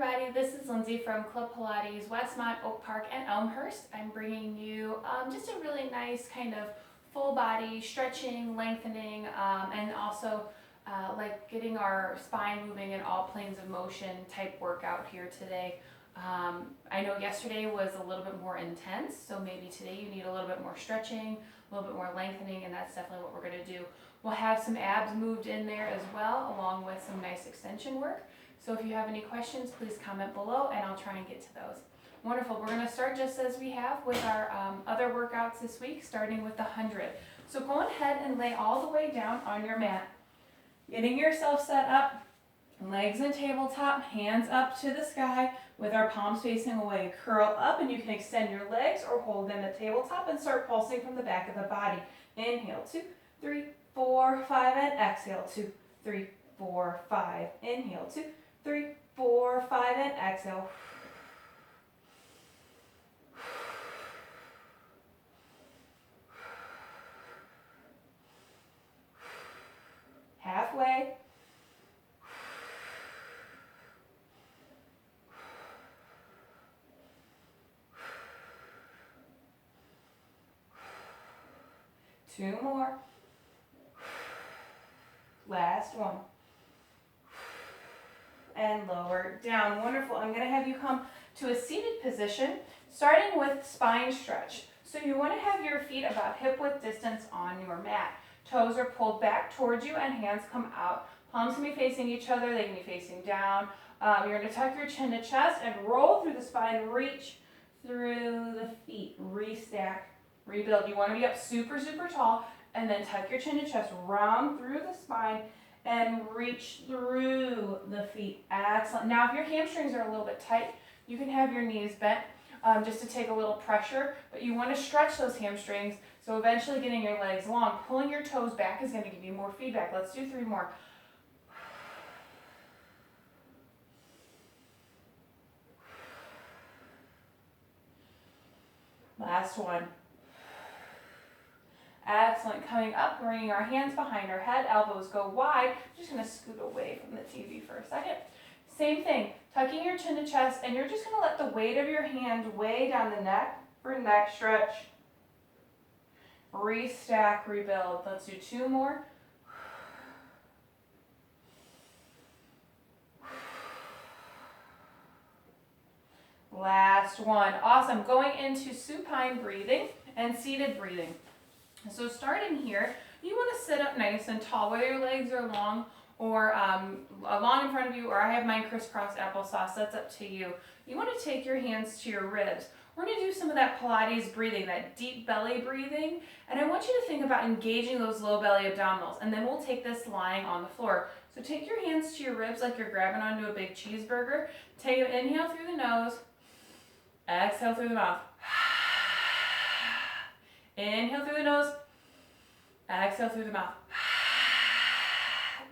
everybody, this is Lindsay from Club Pilates, Westmont, Oak Park, and Elmhurst. I'm bringing you just a really nice kind of full body stretching, lengthening, and also like getting our spine moving in all planes of motion type workout here today. I know yesterday was a little bit more intense, so maybe today you need a little bit more stretching, a little bit more lengthening, and that's definitely what we're going to do. We'll have some abs moved in there as well, along with some nice extension work. So if you have any questions, please comment below and I'll try and get to those. Wonderful. We're going to start just as we have with our other workouts this week, starting with the 100. So go ahead and lay all the way down on your mat. Getting yourself set up, legs in tabletop, hands up to the sky with our palms facing away. Curl up and you can extend your legs or hold them at tabletop and start pulsing from the back of the body. Inhale, 2, 3, 4, 5, and exhale, 2, 3, 4, 5. Inhale, 2, 3, 4, 5, and exhale. Halfway. Two more. Last one. And lower down. Wonderful. I'm going to have you come to a seated position, starting with spine stretch. So you want to have your feet about hip width distance on your mat. Toes are pulled back towards you and hands come out. Palms can be facing each other. They can be facing down. You're going to tuck your chin to chest and roll through the spine. Reach through the feet. Restack. Rebuild. You want to be up super, super tall and then tuck your chin to chest. Round through the spine and reach through the feet. Excellent. Now, if your hamstrings are a little bit tight, you can have your knees bent just to take a little pressure, but you want to stretch those hamstrings, so eventually getting your legs long. Pulling your toes back is going to give you more feedback. Let's do 3 more. Last one. Excellent. Coming up, bringing our hands behind our head, elbows go wide. I'm just going to scoot away from the TV for a second. Same thing, tucking your chin to chest, and you're just going to let the weight of your hand weigh down the neck for neck stretch. Restack, rebuild. Let's do 2 more. Last one. Awesome. Going into supine breathing and seated breathing. So starting here, you want to sit up nice and tall, whether your legs are long or long in front of you, or I have mine crisscross applesauce, that's up to you. You want to take your hands to your ribs. We're going to do some of that Pilates breathing, that deep belly breathing, and I want you to think about engaging those low belly abdominals, and then we'll take this lying on the floor. So take your hands to your ribs like you're grabbing onto a big cheeseburger. Take an inhale through the nose, exhale through the mouth. Inhale through the nose, exhale through the mouth.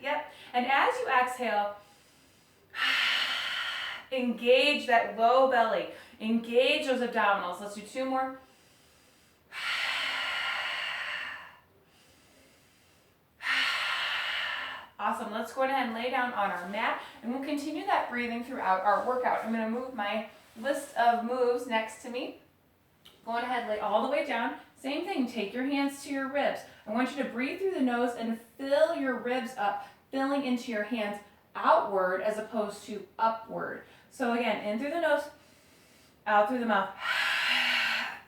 Yep. And as you exhale, engage that low belly. Engage those abdominals. Let's do 2 more. Awesome. Let's go ahead and lay down on our mat, and we'll continue that breathing throughout our workout. I'm going to move my list of moves next to me. Go ahead, lay all the way down. Same thing, take your hands to your ribs. I want you to breathe through the nose and fill your ribs up, filling into your hands outward as opposed to upward. So again, in through the nose, out through the mouth.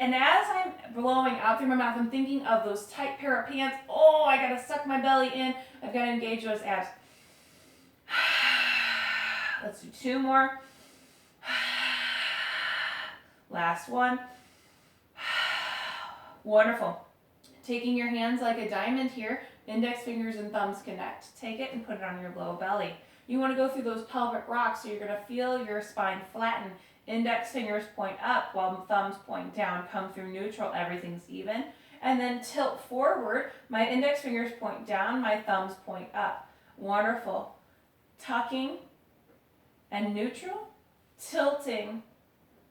And as I'm blowing out through my mouth, I'm thinking of those tight pair of pants. Oh, I gotta suck my belly in. I've gotta engage those abs. Let's do 2 more. Last one. Wonderful. Taking your hands like a diamond here, index fingers and thumbs connect. Take it and put it on your low belly. You want to go through those pelvic rocks, so you're going to feel your spine flatten. Index fingers point up while thumbs point down. Come through neutral, everything's even. And then tilt forward. My index fingers point down, my thumbs point up. Wonderful. Tucking and neutral, tilting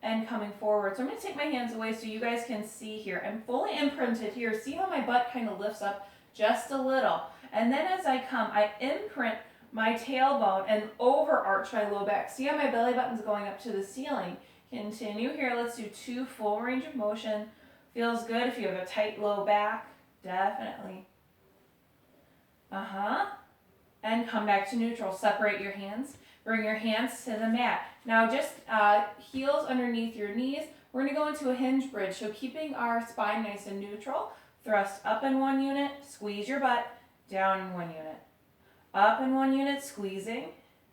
and coming forward. So I'm going to take my hands away so you guys can see here. I'm fully imprinted here. See how my butt kind of lifts up just a little. And then as I come, I imprint my tailbone and overarch my low back. See how my belly button's going up to the ceiling. Continue here. Let's do 2 full range of motion. Feels good if you have a tight low back. Definitely. And come back to neutral. Separate your hands. Bring your hands to the mat. Now just heels underneath your knees. We're going to go into a hinge bridge. So keeping our spine nice and neutral. Thrust up in 1 unit. Squeeze your butt. Down in 1 unit. Up in 1 unit. Squeezing.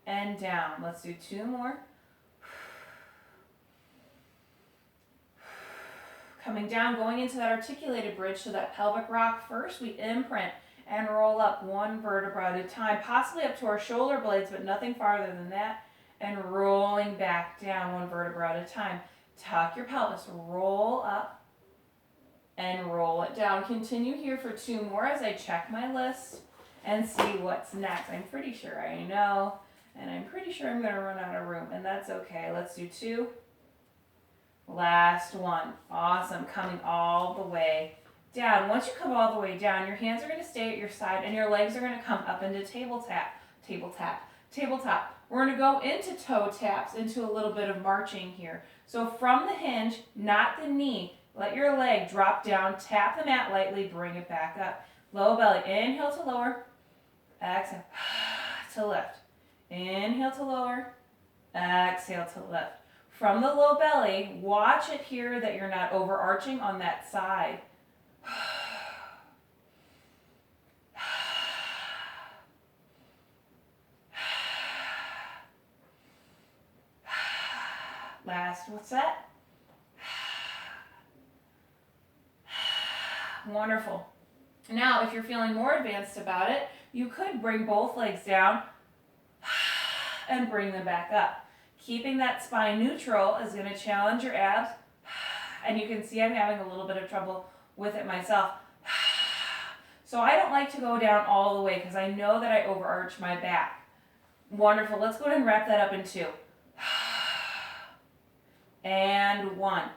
And down. Let's do 2 more. Coming down, going into that articulated bridge, so that pelvic rock first, we imprint and roll up 1 vertebra at a time, possibly up to our shoulder blades, but nothing farther than that, and rolling back down 1 vertebra at a time. Tuck your pelvis, roll up, and roll it down. Continue here for 2 more as I check my list and see what's next. I'm pretty sure I know, and I'm pretty sure I'm going to run out of room, and that's okay. Let's do 2. Last one. Awesome. Coming all the way down. Once you come all the way down, your hands are going to stay at your side and your legs are going to come up into table tap, table tap, table tap. We're going to go into toe taps, into a little bit of marching here. So from the hinge, not the knee, let your leg drop down, tap the mat lightly, bring it back up. Low belly. Inhale to lower. Exhale to lift. Inhale to lower. Exhale to lift. From the low belly, watch it here that you're not overarching on that side. Last set. Wonderful. Now, if you're feeling more advanced about it, you could bring both legs down and bring them back up. Keeping that spine neutral is going to challenge your abs, and you can see I'm having a little bit of trouble with it myself. So I don't like to go down all the way because I know that I overarch my back. Wonderful. Let's go ahead and wrap that up in 2. And 1.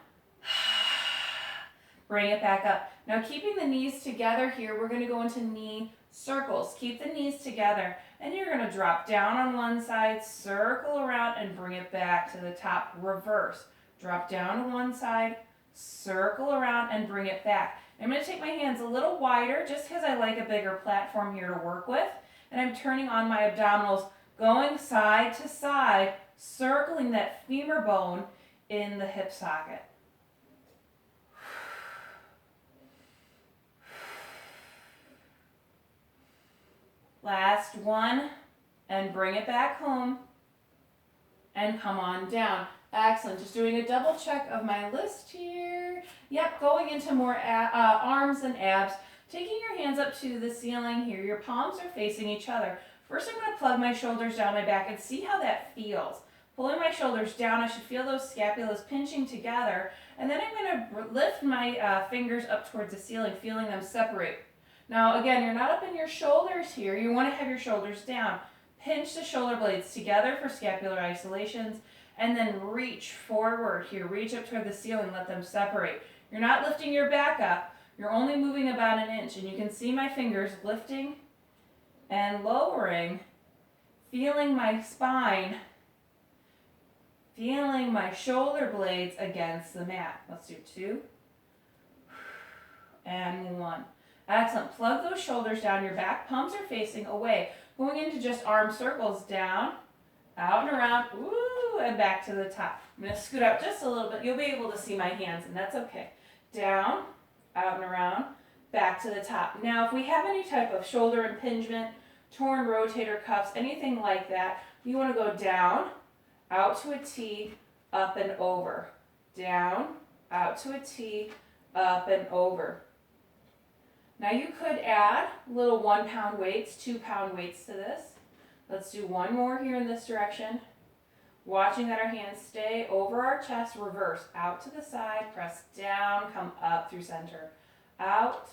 Bring it back up. Now keeping the knees together here, we're going to go into knee circles. Keep the knees together. And you're going to drop down on one side, circle around, and bring it back to the top. Reverse. Drop down to one side, circle around, and bring it back. I'm going to take my hands a little wider just because I like a bigger platform here to work with. And I'm turning on my abdominals, going side to side, circling that femur bone in the hip socket. Last one, and bring it back home, and come on down. Excellent. Just doing a double check of my list here. Yep, going into more arms and abs. Taking your hands up to the ceiling here. Your palms are facing each other. First, I'm going to plug my shoulders down my back and see how that feels. Pulling my shoulders down, I should feel those scapulas pinching together. And then I'm going to lift my fingers up towards the ceiling, feeling them separate. Now, again, you're not up in your shoulders here. You want to have your shoulders down. Pinch the shoulder blades together for scapular isolations, and then reach forward here. Reach up toward the ceiling. Let them separate. You're not lifting your back up. You're only moving about 1 inch, and you can see my fingers lifting and lowering, feeling my spine, feeling my shoulder blades against the mat. Let's do 2 and 1. Excellent. Plug those shoulders down. Your back palms are facing away. Going into just arm circles. Down, out and around, ooh, and back to the top. I'm going to scoot up just a little bit. You'll be able to see my hands, and that's okay. Down, out and around, back to the top. Now, if we have any type of shoulder impingement, torn rotator cuffs, anything like that, you want to go down, out to a T, up and over. Down, out to a T, up and over. Now you could add little 1-pound weights, 2-pound weights to this. Let's do 1 more here in this direction. Watching that our hands stay over our chest, reverse, out to the side, press down, come up through center. Out,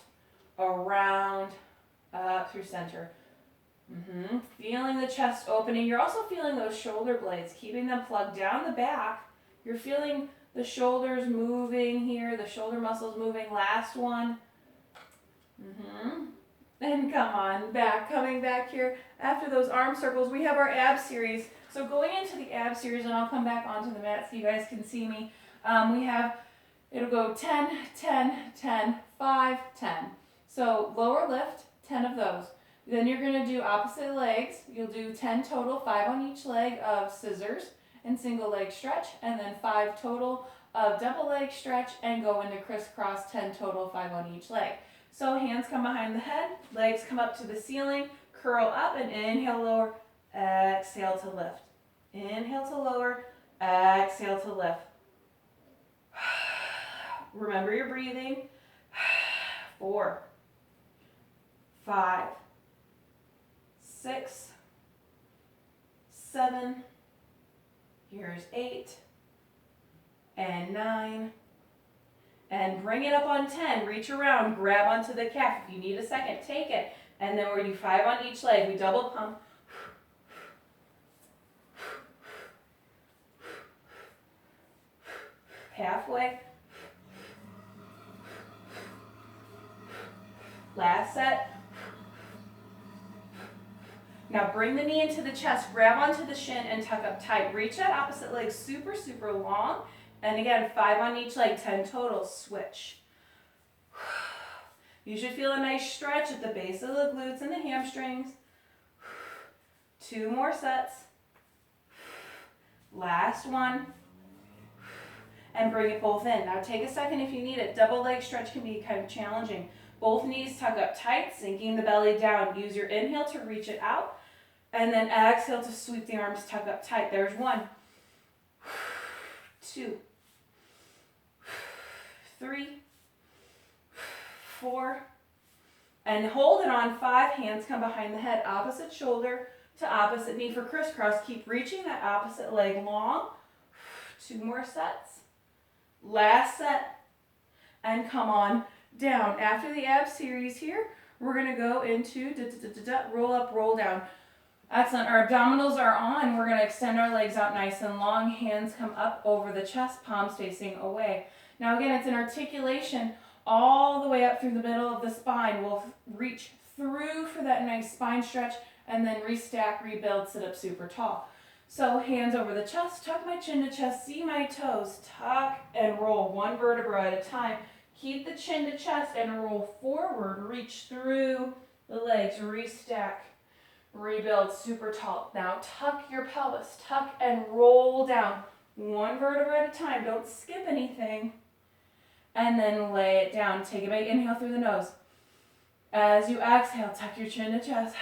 around, up through center. Feeling the chest opening. You're also feeling those shoulder blades, keeping them plugged down the back. You're feeling the shoulders moving here, the shoulder muscles moving. Last one. And come on back, coming back here. After those arm circles, we have our ab series. So going into the ab series, and I'll come back onto the mat so you guys can see me. We have, it'll go 10, 10, 10, 5, 10. So lower lift, 10 of those. Then you're gonna do opposite legs. You'll do 10 total, 5 on each leg of scissors and single leg stretch, and then 5 total of double leg stretch and go into crisscross, 10 total, 5 on each leg. So hands come behind the head, legs come up to the ceiling, curl up and inhale, lower, exhale to lift. Inhale to lower, exhale to lift. Remember your breathing. 4, 5, 6, 7, here's 8, and 9, and bring it up on 10, reach around, grab onto the calf. If you need a second, take it, and then we're gonna do 5 on each leg. We double pump. Halfway. Last set. Now bring the knee into the chest, grab onto the shin and tuck up tight. Reach that opposite leg super, super long. And again, 5 on each leg, 10 total, switch. You should feel a nice stretch at the base of the glutes and the hamstrings. 2 more sets. Last one. And bring it both in. Now take a second if you need it. Double leg stretch can be kind of challenging. Both knees tuck up tight, sinking the belly down. Use your inhale to reach it out. And then exhale to sweep the arms, tuck up tight. There's 1, 2, 3, 4, and hold it on 5. Hands come behind the head, opposite shoulder to opposite knee for crisscross. Keep reaching that opposite leg long. 2 more sets. Last set, and come on down. After the ab series here, we're going to go into roll up, roll down. Excellent. Our abdominals are on. We're going to extend our legs out nice and long. Hands come up over the chest, palms facing away. Now again, it's an articulation all the way up through the middle of the spine. We'll reach through for that nice spine stretch and then restack, rebuild, sit up super tall. So hands over the chest, tuck my chin to chest, see my toes, tuck and roll 1 vertebra at a time. Keep the chin to chest and roll forward, reach through the legs, restack, rebuild, super tall. Now tuck your pelvis, tuck and roll down 1 vertebra at a time. Don't skip anything. And then lay it down. Take a big inhale through the nose. As you exhale, tuck your chin to chest.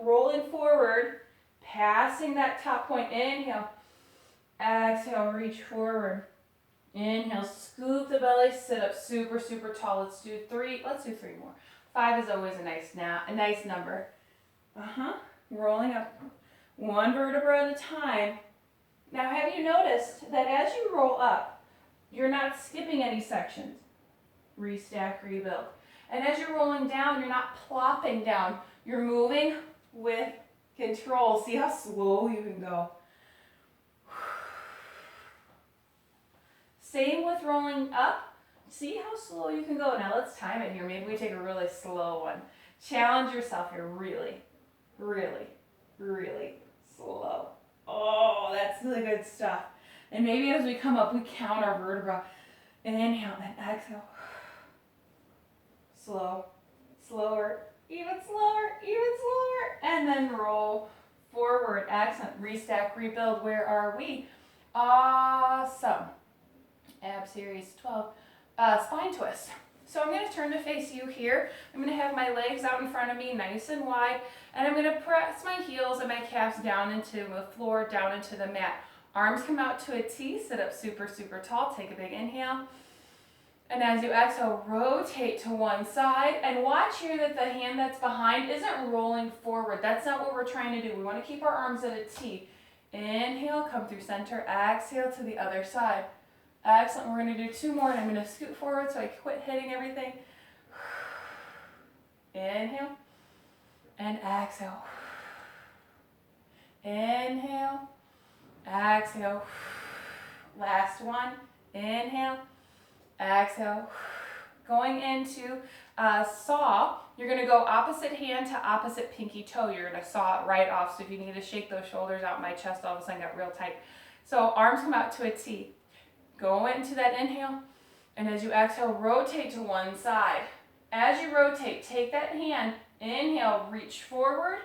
Rolling forward, passing that top point. Inhale. Exhale, reach forward. Inhale, scoop the belly, sit up super, super tall. Let's do 3. Let's do 3 more. 5 is always a nice number. Rolling up 1 vertebra at a time. Now, have you noticed that as you roll up, you're not skipping any sections? Restack, rebuild. And as you're rolling down, you're not plopping down. You're moving with control. See how slow you can go. Same with rolling up. See how slow you can go. Now let's time it here. Maybe we take a really slow one. Challenge yourself here. Really, really, really slow. Oh, that's really good stuff. And maybe as we come up, we count our vertebra. Inhale and exhale. Slow, slower, even slower, and then roll forward. Excellent. Restack, rebuild. Where are we? Awesome. Ab series 12. Spine twist. So I'm going to turn to face you here. I'm going to have my legs out in front of me, nice and wide, and I'm going to press my heels and my calves down into the floor, down into the mat. Arms come out to a T, sit up super, super tall. Take a big inhale. And as you exhale, rotate to one side. And watch here that the hand that's behind isn't rolling forward. That's not what we're trying to do. We want to keep our arms at a T. Inhale, come through center. Exhale to the other side. Excellent. We're going to do 2 more, and I'm going to scoot forward so I quit hitting everything. Inhale. And exhale. Inhale. Exhale. Last one. Inhale. Exhale. Going into saw, you're gonna go opposite hand to opposite pinky toe. You're gonna saw it right off. So if you need to shake those shoulders out, my chest all of a sudden got real tight. So arms come out to a T. Go into that inhale, and as you exhale, rotate to one side. As you rotate, take that hand, inhale, reach forward,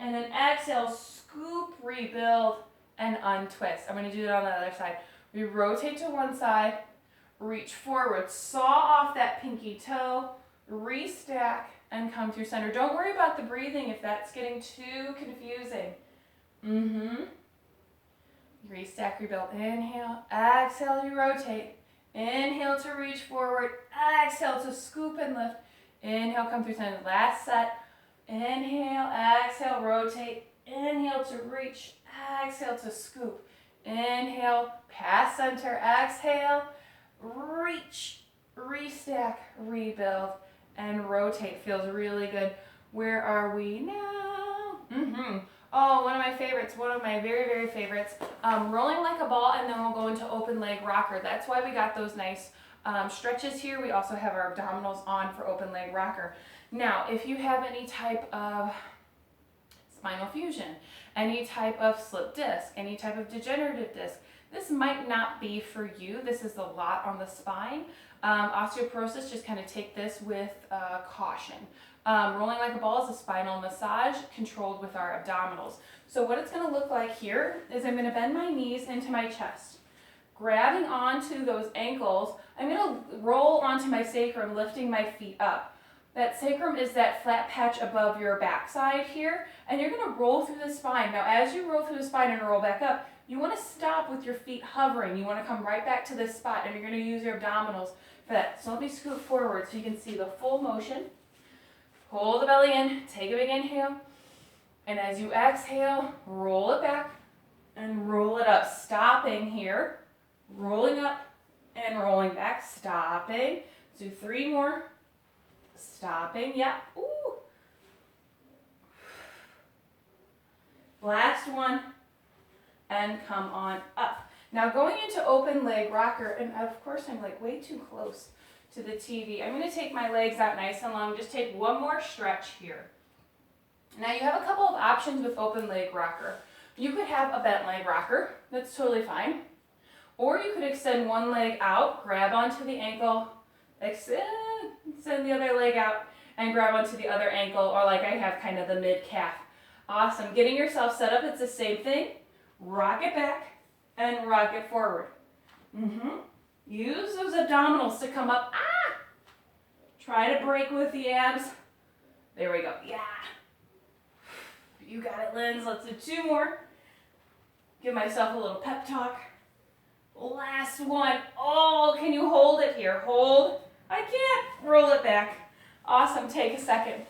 and then exhale, scoop, rebuild, and untwist. I'm gonna do that on the other side. We rotate to one side, reach forward, saw off that pinky toe, restack, and come through center. Don't worry about the breathing if that's getting too confusing. Restack, rebuild, inhale, exhale, you rotate. Inhale to reach forward, exhale to scoop and lift. Inhale, come through center, last set. Inhale, exhale, rotate. Inhale to reach, exhale to scoop. Inhale, past center, exhale, reach, restack, rebuild, and rotate. Feels really good. Where are we now? Oh, one of my favorites, one of my very, very favorites. Rolling like a ball, and then we'll go into open leg rocker. That's why we got those nice stretches here. We also have our abdominals on for open leg rocker. Now, if you have any type of spinal fusion, any type of slip disc, any type of degenerative disc, this might not be for you. This is a lot on the spine. Osteoporosis, just kind of take this with caution. Rolling like a ball is a spinal massage controlled with our abdominals. So what it's going to look like here is I'm going to bend my knees into my chest. Grabbing onto those ankles, I'm going to roll onto my sacrum, lifting my feet up. That sacrum is that flat patch above your backside here, and you're going to roll through the spine. Now, as you roll through the spine and roll back up, you want to stop with your feet hovering. You want to come right back to this spot, and you're going to use your abdominals for that. So let me scoot forward so you can see the full motion. Pull the belly in, take a big inhale, and as you exhale, roll it back and roll it up, stopping here, rolling up and rolling back, stopping. Do 3 more, stopping, yeah, ooh. Last one, and come on up. Now going into open leg rocker, and of course I'm like way too close to the TV. I'm going to take my legs out nice and long. Just take one more stretch here. Now you have a couple of options with open leg rocker. You could have a bent leg rocker. That's totally fine. Or you could extend one leg out, grab onto the ankle, extend the other leg out, and grab onto the other ankle, or like I have kind of the mid-calf. Awesome. Getting yourself set up, it's the same thing. Rock it back and rock it forward. Use those abdominals to come up. Try to break with the abs. There we go. Yeah. You got it, Linz. Let's do 2 more. Give myself a little pep talk. Last one. Oh, can you hold it here? Hold. I can't. Roll it back. Awesome. Take a second.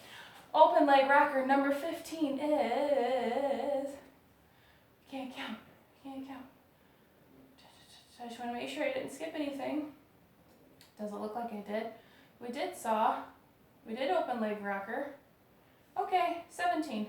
Open leg rocker number 15 is... Can't count. I just want to make sure I didn't skip anything. Doesn't look like I did. We did saw. We did open leg rocker. Okay, 17.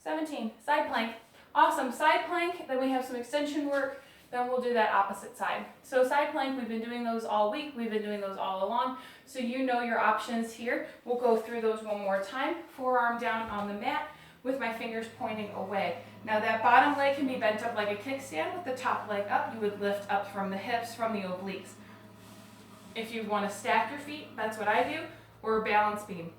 Side plank. Awesome, side plank. Then we have some extension work. Then we'll do that opposite side. So side plank, we've been doing those all week. We've been doing those all along. So you know your options here. We'll go through those one more time. Forearm down on the mat with my fingers pointing away. Now that bottom leg can be bent up like a kickstand. With the top leg up, you would lift up from the hips, from the obliques. If you want to stack your feet, that's what I do, or balance beam.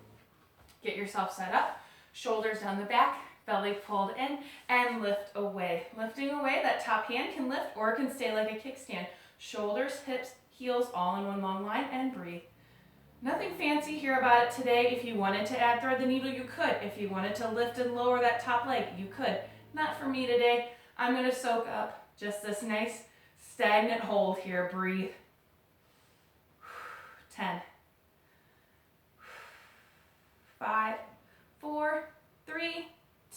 Get yourself set up, shoulders down the back, belly pulled in, and lift away. Lifting away, that top hand can lift or it can stay like a kickstand. Shoulders, hips, heels, all in one long line, and breathe. Nothing fancy here about it today. If you wanted to add thread the needle, you could. If you wanted to lift and lower that top leg, you could. Not for me today. I'm going to soak up just this nice stagnant hold here. Breathe. 10, 5, 4, 3,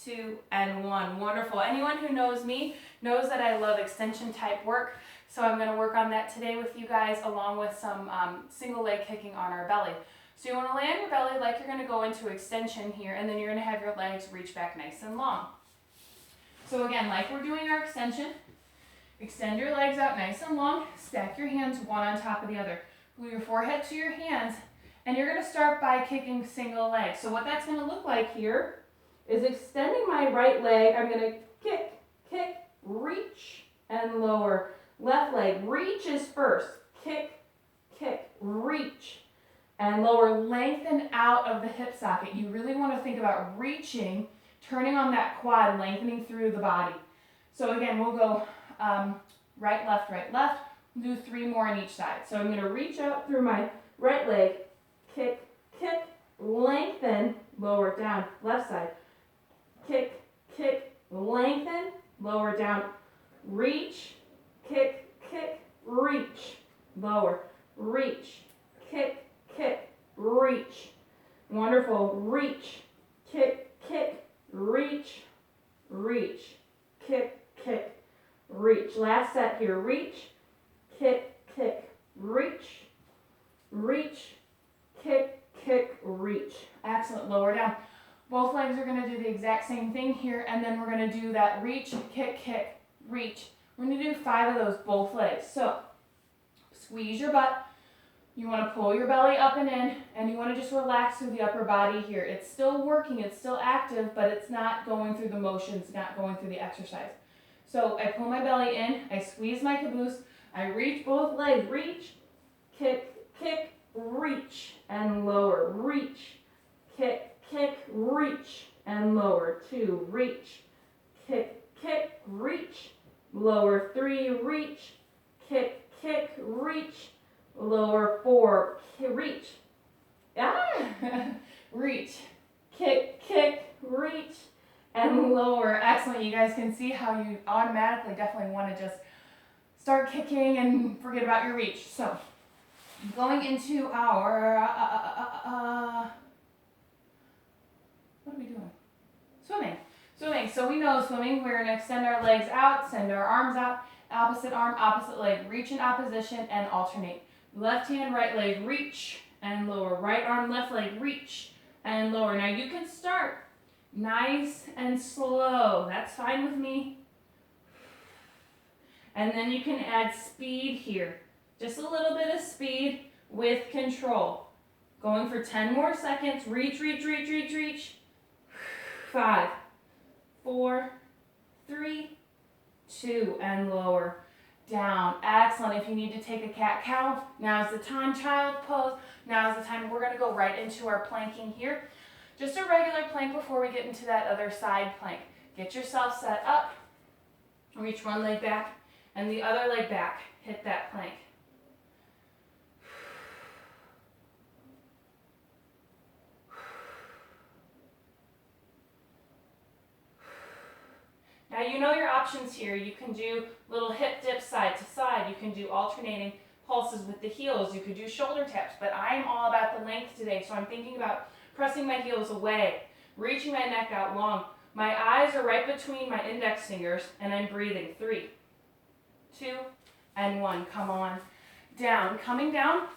2, and 1. Wonderful. Anyone who knows me knows that I love extension type work. So I'm going to work on that today with you guys, along with some single leg kicking on our belly. So you want to land your belly like you're going to go into extension here, and then you're going to have your legs reach back nice and long. So again, like we're doing our extension, extend your legs out nice and long, stack your hands one on top of the other. Glue your forehead to your hands, and you're gonna start by kicking single leg. So what that's gonna look like here is extending my right leg. I'm gonna kick, kick, reach, and lower. Left leg reaches first. Kick, kick, reach, and lower. Lengthen out of the hip socket. You really want to think about reaching, turning on that quad, lengthening through the body. So again, we'll go right, left, right, left. Do 3 more on each side. So I'm going to reach out through my right leg, kick, kick, lengthen, lower, down, left side. Kick, kick, lengthen, lower, down, reach, kick, kick, reach, lower, reach, kick, kick, reach. Wonderful. Reach, kick, kick, reach, reach, kick, kick, reach. Last set here. Reach, kick, kick, reach, reach, kick, kick, reach. Excellent. Lower down. Both legs are going to do the exact same thing here, and then we're going to do that reach, kick, kick, reach. We're going to do 5 of those both legs. So squeeze your butt. You want to pull your belly up and in, and you want to just relax through the upper body here. It's still working, it's still active, but it's not going through the motions, not going through the exercise. So I pull my belly in, I squeeze my caboose, I reach both legs, reach, kick, kick, reach, and lower, reach, kick, kick, reach, and lower. 2, reach, kick, kick, reach, lower. 3, reach, kick, kick, reach, lower. 4, reach, reach, kick, kick, reach, and lower. Excellent. You guys can see how you automatically definitely want to just start kicking and forget about your reach. So going into our, what are we doing? Swimming. Swimming. So we know swimming, we're going to extend our legs out, send our arms out, opposite arm, opposite leg, reach in opposition and alternate. Left hand, right leg, reach and lower. Right arm, left leg, reach and lower. Now you can start nice and slow. That's fine with me. And then you can add speed here. Just a little bit of speed with control. Going for 10 more seconds. Reach, reach, reach, reach, reach. 5, 4, 3, 2, and lower. Down. Excellent. If you need to take a cat-cow, now's the time. Child pose. Now's the time. We're going to go right into our planking here. Just a regular plank before we get into that other side plank. Get yourself set up. Reach one leg back and the other leg back. Hit that plank. Now you know your options here. You can do little hip dips side to side. You can do alternating pulses with the heels. You could do shoulder taps, but I'm all about the length today, so I'm thinking about pressing my heels away, reaching my neck out long. My eyes are right between my index fingers, and I'm breathing. 3, 2, and 1. Come on. Down. Coming down,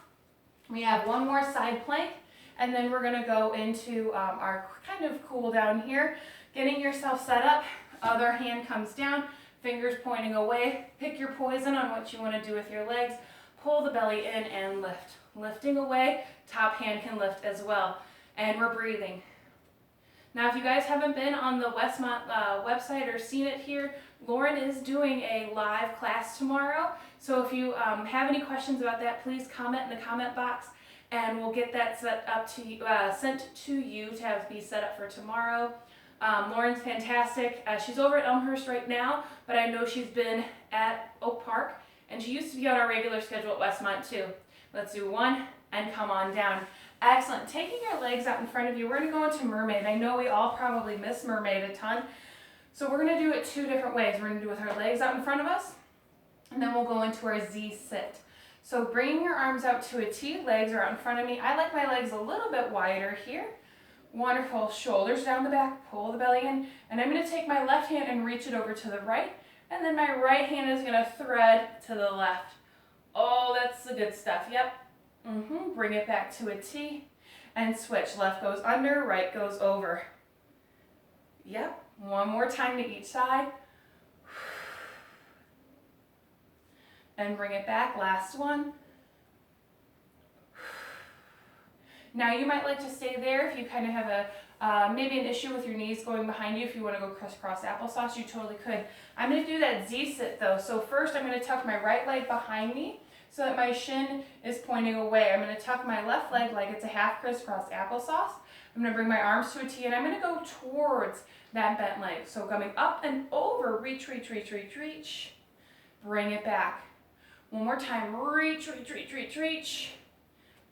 we have one more side plank, and then we're going to go into our kind of cool down here. Getting yourself set up. Other hand comes down, fingers pointing away. Pick your poison on what you want to do with your legs. Pull the belly in and lift. Lifting away, top hand can lift as well. And we're breathing. Now, if you guys haven't been on the Westmont website or seen it here, Lauren is doing a live class tomorrow. So if you have any questions about that, please comment in the comment box, and we'll get that set up to you, sent to you to be set up for tomorrow. Lauren's fantastic. She's over at Elmhurst right now, but I know she's been at Oak Park, and she used to be on our regular schedule at Westmont too. Let's do 1 and come on down. Excellent. Taking your legs out in front of you, we're going to go into Mermaid. I know we all probably miss Mermaid a ton, so we're going to do it 2 different ways. We're going to do it with our legs out in front of us, and then we'll go into our Z sit. So bringing your arms out to a T, legs are out in front of me. I like my legs a little bit wider here. Wonderful. Shoulders down the back, pull the belly in, and I'm going to take my left hand and reach it over to the right, and then my right hand is going to thread to the left. Oh, that's the good stuff. Yep. Bring it back to a T and switch. Left goes under, right goes over. Yep. One more time to each side. And bring it back. Last one. Now you might like to stay there if you kind of have maybe an issue with your knees going behind you. If you want to go crisscross applesauce, you totally could. I'm going to do that Z-sit though. So first I'm going to tuck my right leg behind me so that my shin is pointing away. I'm going to tuck my left leg like it's a half crisscross applesauce. I'm going to bring my arms to a T and I'm going to go towards that bent leg. So coming up and over, reach, reach, reach, reach, reach. Bring it back. One more time, reach, reach, reach, reach, reach.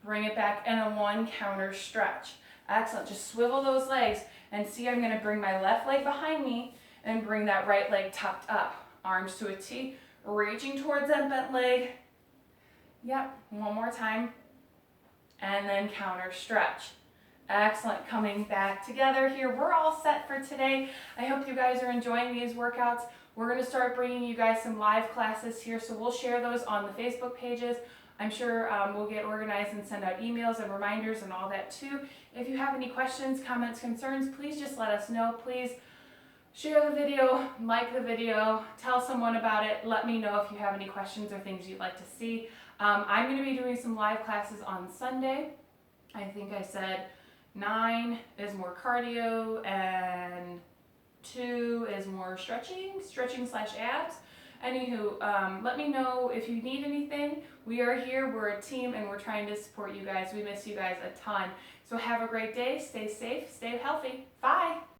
Bring it back, and a one counter stretch. Excellent, just swivel those legs and see I'm gonna bring my left leg behind me and bring that right leg tucked up. Arms to a T, reaching towards that bent leg. Yep, one more time. And then counter stretch. Excellent, coming back together here. We're all set for today. I hope you guys are enjoying these workouts. We're gonna start bringing you guys some live classes here, so we'll share those on the Facebook pages. I'm sure we'll get organized and send out emails and reminders and all that too. If you have any questions, comments, concerns, please just let us know. Please share the video, like the video, tell someone about it. Let me know if you have any questions or things you'd like to see. I'm going to be doing some live classes on Sunday. I think I said 9 is more cardio and 2 is more stretching slash abs. Anywho, let me know if you need anything. We are here, we're a team, and we're trying to support you guys. We miss you guys a ton. So have a great day, stay safe, stay healthy. Bye.